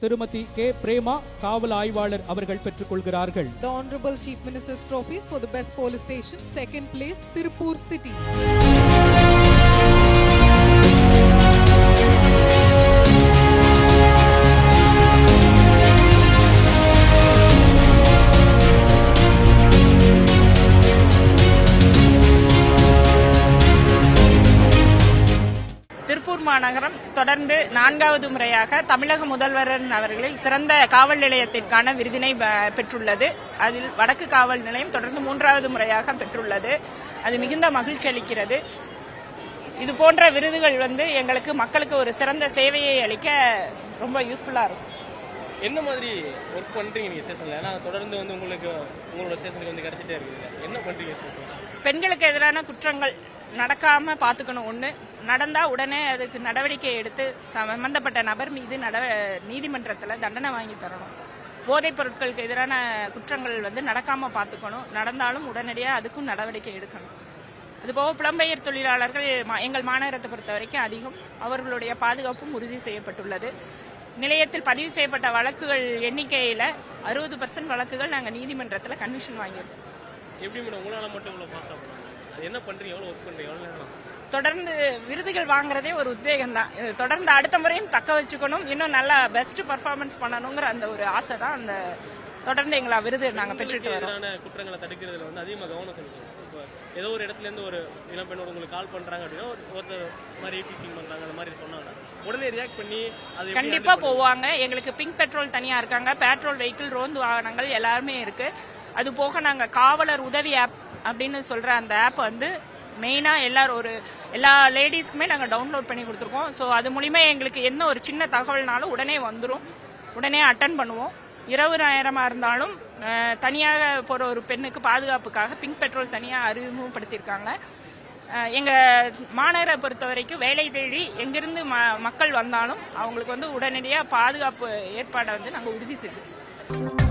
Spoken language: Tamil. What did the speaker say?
திருமதி கே பிரேமா காவல் ஆய்வாளர் அவர்கள் பெற்றுக் கொள்கிறார்கள். The Honorable Chief Minister's trophies for the best police station, second place Tirupur City. Tiruppur மாநகரம் தொடர்ந்து 4வது முறையாக தமிழக முதல்வர் அவர்களில் சிறந்த காவல் நிலையத்திற்கான விருதினை பெற்றுள்ளது. அதில் வடக்கு காவல் நிலையம் தொடர்ந்து 3வது முறையாக பெற்றுள்ளது. அது மிகுந்த மகிழ்ச்சி அளிக்கிறது. இது போன்ற விருதுகள் எங்களுக்கு மக்களுக்கு ஒரு சிறந்த சேவையை அளிக்க ரொம்ப யூஸ்ஃபுல்லா இருக்கும். என்ன மாதிரி ஒர்க் பண்றீங்க நீங்க ஸ்டேஷன்ல? ஏன்னா தொடர்ந்து உங்களோட ஸ்டேஷனுக்கு கிடைச்சிட்டே இருக்குது. என்ன பண்றீங்க ஸ்டேஷன்ல? பெண்களுக்கு எதிரான குற்றங்கள் நடக்காம பாத்துக்கணும். ஒண்ணு நடந்தா உடனே அதுக்கு நடவடிக்கை எடுத்து சம்பந்தப்பட்ட நபர் மீது நீதிமன்றத்துல தண்டனை வாங்கி தரணும். போதைப் பொருட்களுக்கு எதிரான குற்றங்கள் நடக்காம பாத்துக்கணும். நடந்தாலும் உடனடியாக அதுக்கும் நடவடிக்கை எடுக்கணும். அதுபோக புலம்பெயர் தொழிலாளர்கள் எங்கள் மாநகரத்தை பொறுத்த வரைக்கும் அதிகம். அவர்களுடைய பாதுகாப்பும் உறுதி செய்யப்பட்டுள்ளது. நிலையத்தில் பதிவு செய்யப்பட்ட வழக்குகள் எண்ணிக்கையில 60% வழக்குகள் நாங்கள் நீதிமன்றத்தில் கன்விஷன் வாங்கியிருக்கோம். எப்படி மேடம் உங்களால மட்டும் இவ்வளவு பாஸ் ஆகும்? என்ன பண்றீங்க? எவ்வளவு ஒர்க் பண்றீங்க? எவ்வளவு நேரம்? தொடர்ந்து விருதுகள் வாங்குறதே ஒரு உத்வேகம் தான். தொடர்ந்து அடுத்த முறையும் தக்க வச்சுக்கணும், இன்னும் நல்லா பெஸ்ட் பர்ஃபார்மன்ஸ் பண்ணணுங்கிற அந்த ஒரு ஆசை தான் அந்த தொடர்ந்து எங்களை விருது நாங்கள் பெற்றுட்டு வரோம். குற்றங்களை தடுக்கிறதுல அதிகமாக கவனம் செலுத்தணும். ஏதோ ஒரு இடத்துல இருந்து ஒரு இளம்பெண்ணோட உங்களுக்கு கால் பண்றாங்க அப்படின்னா ஒருத்தர் மாதிரி டீசிங் பண்றாங்க அந்த மாதிரி சொன்னாங்க, உடனே ரியாக்ட் பண்ணி அது கண்டிப்பா போவாங்க. எங்களுக்கு பிங்க் பெட்ரோல் தனியா இருக்காங்க, பெட்ரோல் வெஹிக்கிள் ரோந்து வாகனங்கள் எல்லாருமே இருக்கு. அது போக நாங்க காவலர் உதவி ஆப் அப்படின்னு சொல்ற அந்த ஆப் மெயினா எல்லா லேடிஸ்க்குமே நாங்க டவுன்லோட் பண்ணி கொடுத்துருக்கோம். ஸோ அது மூலியமா எங்களுக்கு என்ன ஒரு சின்ன தகவல்னாலும் உடனே வந்துடும், உடனே அட்டன் பண்ணுவோம். இரவு நேரமா இருந்தாலும் தனியாக போற ஒரு பெண்ணுக்கு பாதுகாப்புக்காக பிங்க் பெட்ரோல் தனியா அறிமுகப்படுத்தியிருக்காங்க. எங்க மாநகரை பொறுத்த வரைக்கும் வேலை தேடி எங்கிருந்து மக்கள் வந்தாலும் அவங்களுக்கு உடனடியாக பாதுகாப்பு ஏற்பாடை நாங்கள் உறுதி செஞ்சுருக்கோம்.